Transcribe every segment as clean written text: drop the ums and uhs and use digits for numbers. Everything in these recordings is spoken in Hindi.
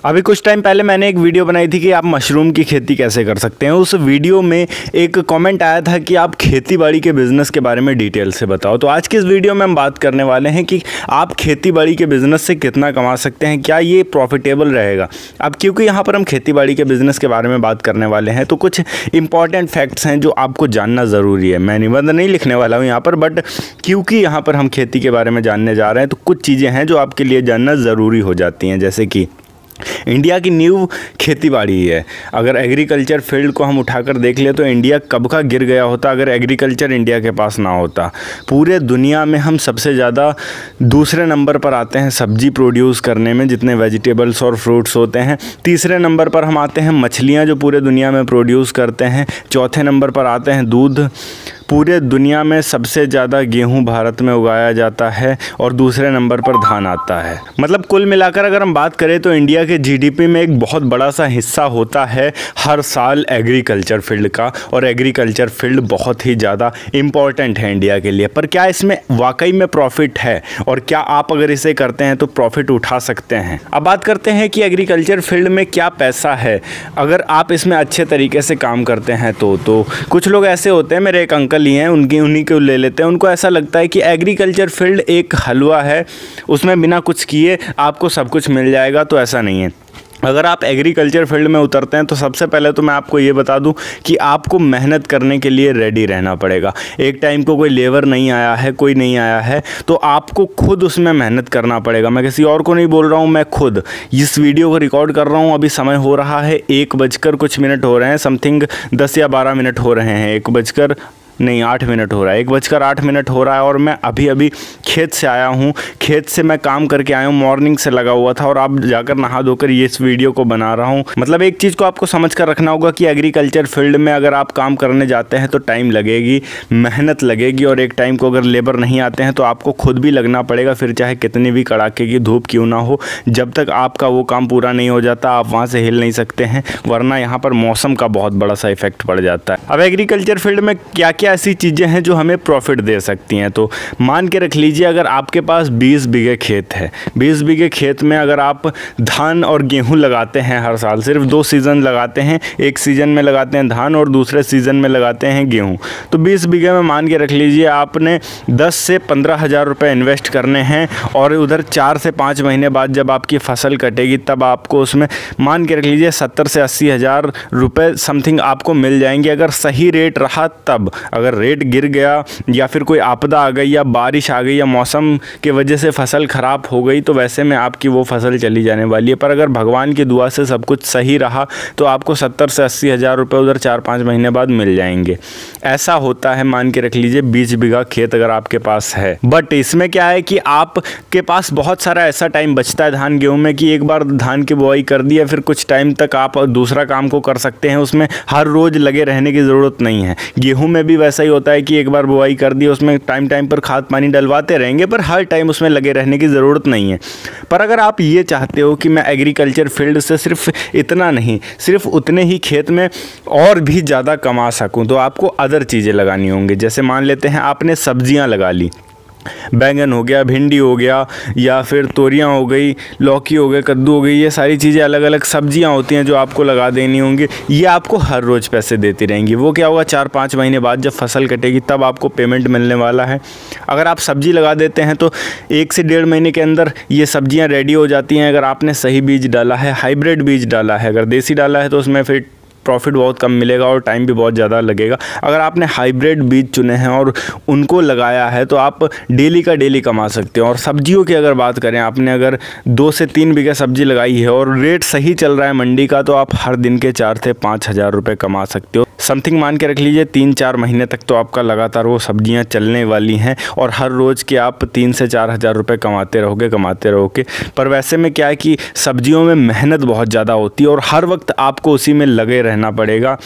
अभी कुछ टाइम पहले मैंने एक वीडियो बनाई थी कि आप मशरूम की खेती कैसे कर सकते हैं। उस वीडियो में एक कमेंट आया था कि आप खेती बाड़ी के बिज़नेस के बारे में डिटेल से बताओ। तो आज की इस वीडियो में हम बात करने वाले हैं कि आप खेती बाड़ी के बिज़नेस से कितना कमा सकते हैं, क्या ये प्रॉफिटेबल रहेगा। अब क्योंकि यहाँ पर हम खेती बाड़ी के बिज़नेस के बारे में बात करने वाले हैं तो कुछ इंपॉर्टेंट फैक्ट्स हैं जो आपको जानना ज़रूरी है। मैं निबंध नहीं लिखने वाला हूँ यहाँ पर, बट क्योंकि यहाँ पर हम खेती के बारे में जानने जा रहे हैं तो कुछ चीज़ें हैं जो आपके लिए जानना ज़रूरी हो जाती हैं। जैसे कि इंडिया की नींव खेती बाड़ी है। अगर एग्रीकल्चर फील्ड को हम उठाकर देख ले तो इंडिया कब का गिर गया होता अगर एग्रीकल्चर इंडिया के पास ना होता। पूरे दुनिया में हम सबसे ज़्यादा दूसरे नंबर पर आते हैं सब्जी प्रोड्यूस करने में, जितने वेजिटेबल्स और फ्रूट्स होते हैं। तीसरे नंबर पर हम आते हैं मछलियाँ जो पूरे दुनिया में प्रोड्यूस करते हैं। चौथे नंबर पर आते हैं दूध। पूरे दुनिया में सबसे ज़्यादा गेहूं भारत में उगाया जाता है और दूसरे नंबर पर धान आता है। मतलब कुल मिलाकर अगर हम बात करें तो इंडिया के जीडीपी में एक बहुत बड़ा सा हिस्सा होता है हर साल एग्रीकल्चर फील्ड का, और एग्रीकल्चर फील्ड बहुत ही ज़्यादा इम्पॉर्टेंट है इंडिया के लिए। पर क्या इसमें वाकई में प्रॉफिट है और क्या आप अगर इसे करते हैं तो प्रॉफिट उठा सकते हैं। अब बात करते हैं कि एग्रीकल्चर फील्ड में क्या पैसा है अगर आप इसमें अच्छे तरीके से काम करते हैं तो कुछ लोग ऐसे होते हैं, मेरे एक अंकल ही हैं, उन्हीं को ले लेते हैं। उनको ऐसा लगता है कि एग्रीकल्चर फील्ड एक हलवा है, उसमें बिना कुछ किए आपको सब कुछ मिल जाएगा। तो ऐसा नहीं है। अगर आप एग्रीकल्चर फील्ड में उतरते हैं तो सबसे पहले तो मैं आपको ये बता दूं कि आपको मेहनत करने के लिए रेडी रहना पड़ेगा। एक टाइम को कोई लेबर नहीं आया है, कोई नहीं आया है, तो आपको खुद उसमें मेहनत करना पड़ेगा। मैं किसी और को नहीं बोल रहा हूँ, मैं खुद इस वीडियो को रिकॉर्ड कर रहा हूँ। अभी समय हो रहा है 1 बजकर कुछ मिनट हो रहे हैं, समथिंग 10 या 12 मिनट हो रहे हैं। 8 मिनट हो रहा है, 1:08 हो रहा है और मैं अभी अभी खेत से आया हूँ। खेत से मैं काम करके आया हूँ, मॉर्निंग से लगा हुआ था और अब जाकर नहा धोकर ये इस वीडियो को बना रहा हूँ। मतलब एक चीज़ को आपको समझ कर रखना होगा कि एग्रीकल्चर फील्ड में अगर आप काम करने जाते हैं तो टाइम लगेगी, मेहनत लगेगी, और एक टाइम को अगर लेबर नहीं आते हैं तो आपको खुद भी लगना पड़ेगा, फिर चाहे कितनी भी कड़ाके की धूप क्यों ना हो। जब तक आपका वो काम पूरा नहीं हो जाता आप वहाँ से हिल नहीं सकते हैं, वरना यहाँ पर मौसम का बहुत बड़ा सा इफेक्ट पड़ जाता है। अब एग्रीकल्चर फील्ड में क्या क्या ऐसी चीज़ें हैं जो हमें प्रॉफिट दे सकती हैं। तो मान के रख लीजिए अगर आपके पास 20 बीघे खेत है, 20 बीघे खेत में अगर आप धान और गेहूं लगाते हैं हर साल, सिर्फ 2 सीज़न लगाते हैं, एक सीज़न में लगाते हैं धान और दूसरे सीज़न में लगाते हैं गेहूं, तो 20 बीघे में मान के रख लीजिए आपने 10 से 15 हज़ार रुपये इन्वेस्ट करने हैं और उधर 4 से 5 महीने बाद जब आपकी फसल कटेगी तब आपको उसमें मान के रख लीजिए 70 से 80 हज़ार रुपये समथिंग आपको मिल जाएंगे। अगर सही रेट रहा तब, अगर रेट गिर गया या फिर कोई आपदा आ गई या बारिश आ गई या मौसम के वजह से फसल ख़राब हो गई तो वैसे में आपकी वो फसल चली जाने वाली है। पर अगर भगवान की दुआ से सब कुछ सही रहा तो आपको 70 से 80 हज़ार रुपये उधर 4-5 महीने बाद मिल जाएंगे। ऐसा होता है, मान के रख लीजिए 20 बीघा खेत अगर आपके पास है। बट इसमें क्या है कि आपके पास बहुत सारा ऐसा टाइम बचता है धान गेहूँ में कि एक बार धान की बुआई कर दी है, फिर कुछ टाइम तक आप दूसरा काम को कर सकते हैं, उसमें हर रोज़ लगे रहने की ज़रूरत नहीं है। गेहूँ में भी वैसा ही होता है कि एक बार बुआई कर दी, उसमें टाइम टाइम पर खाद पानी डलवाते रहेंगे, पर हर टाइम उसमें लगे रहने की ज़रूरत नहीं है। पर अगर आप ये चाहते हो कि मैं एग्रीकल्चर फील्ड से सिर्फ इतना नहीं, सिर्फ उतने ही खेत में और भी ज़्यादा कमा सकूं, तो आपको अदर चीज़ें लगानी होंगी। जैसे मान लेते हैं आपने सब्जियां लगा ली, बैंगन हो गया, भिंडी हो गया, या फिर तोरियां हो गई, लौकी हो गए, कद्दू हो गई, ये सारी चीज़ें अलग अलग सब्जियां होती हैं जो आपको लगा देनी होंगी। ये आपको हर रोज़ पैसे देती रहेंगी। वो क्या होगा, 4-5 महीने बाद जब फसल कटेगी तब आपको पेमेंट मिलने वाला है। अगर आप सब्जी लगा देते हैं तो 1 से 1.5 महीने के अंदर ये सब्जियाँ रेडी हो जाती हैं। अगर आपने सही बीज डाला है, हाइब्रिड बीज डाला है, अगर देसी डाला है तो उसमें फिर प्रॉफिट बहुत कम मिलेगा और टाइम भी बहुत ज़्यादा लगेगा। अगर आपने हाइब्रिड बीज चुने हैं और उनको लगाया है तो आप डेली का डेली कमा सकते हो। और सब्जियों की अगर बात करें, आपने अगर 2 से 3 बीघा सब्जी लगाई है और रेट सही चल रहा है मंडी का, तो आप हर दिन के 4 से 5 हज़ार रुपये कमा सकते हो। समथिंग मान के रख लीजिए 3-4 महीने तक तो आपका लगातार वो सब्जियां चलने वाली हैं और हर रोज़ के आप 3 से 4 हज़ार रुपये कमाते रहोगे। पर वैसे में क्या है कि सब्जियों में मेहनत बहुत ज़्यादा होती है और हर वक्त आपको उसी में लगे रहना पड़ेगा।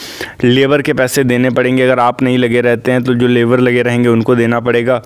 लेबर के पैसे देने पड़ेंगे, अगर आप नहीं लगे रहते हैं तो जो लेबर लगे रहेंगे उनको देना पड़ेगा।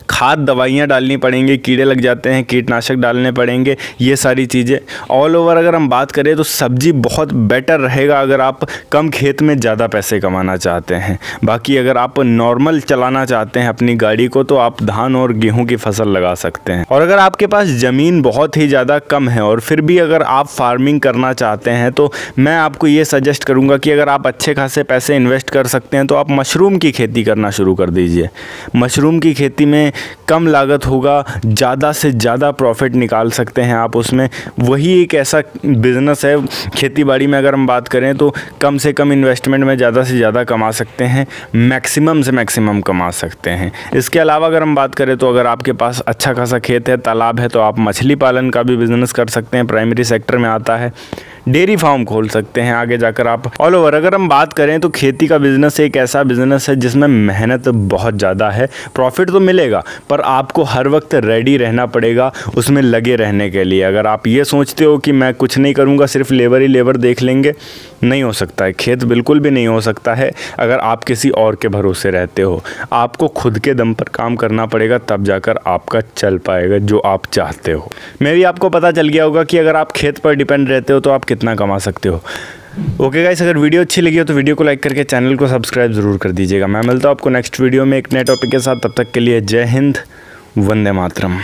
खाद दवाइयाँ डालनी पड़ेंगी, कीड़े लग जाते हैं, कीटनाशक डालने पड़ेंगे, ये सारी चीज़ें। ऑल ओवर अगर हम बात करें तो सब्जी बहुत बेटर रहेगा अगर आप कम खेत में ज़्यादा पैसे कमाना चाहते हैं। बाकी अगर आप नॉर्मल चलाना चाहते हैं अपनी गाड़ी को तो आप धान और गेहूं की फसल लगा सकते हैं। और अगर आपके पास ज़मीन बहुत ही ज़्यादा कम है और फिर भी अगर आप फार्मिंग करना चाहते हैं तो मैं आपको ये सजेस्ट करूँगा कि अगर आप अच्छे खासे पैसे इन्वेस्ट कर सकते हैं तो आप मशरूम की खेती करना शुरू कर दीजिए। मशरूम की खेती में कम लागत होगा, ज़्यादा से ज़्यादा प्रॉफिट निकाल सकते हैं आप उसमें। वही एक ऐसा बिज़नेस है, खेती बाड़ी में अगर हम बात करें तो कम से कम इन्वेस्टमेंट में ज़्यादा से ज़्यादा कमा सकते हैं, मैक्सिमम से मैक्सिमम कमा सकते हैं। इसके अलावा अगर हम बात करें तो अगर आपके पास अच्छा खासा खेत है, तालाब है, तो आप मछली पालन का भी बिज़नेस कर सकते हैं, प्राइमरी सेक्टर में आता है। डेयरी फार्म खोल सकते हैं आगे जाकर आप। ऑल ओवर अगर हम बात करें तो खेती का बिज़नेस एक ऐसा बिज़नेस है जिसमें मेहनत बहुत ज़्यादा है। प्रॉफिट तो मिलेगा पर आपको हर वक्त रेडी रहना पड़ेगा उसमें लगे रहने के लिए। अगर आप ये सोचते हो कि मैं कुछ नहीं करूँगा, सिर्फ लेबर ही लेबर देख लेंगे, नहीं हो सकता है। खेत बिल्कुल भी नहीं हो सकता है अगर आप किसी और के भरोसे रहते हो। आपको खुद के दम पर काम करना पड़ेगा, तब जाकर आपका चल पाएगा जो आप चाहते हो। मे भी आपको पता चल गया होगा कि अगर आप खेत पर डिपेंड रहते हो तो आप कितना कमा सकते हो। ओके गाइस, अगर वीडियो अच्छी लगी हो तो वीडियो को लाइक करके चैनल को सब्सक्राइब ज़रूर कर दीजिएगा। मैं मिलता हूँ आपको नेक्स्ट वीडियो में एक नए टॉपिक के साथ। तब तक के लिए जय हिंद, वंदे मातरम।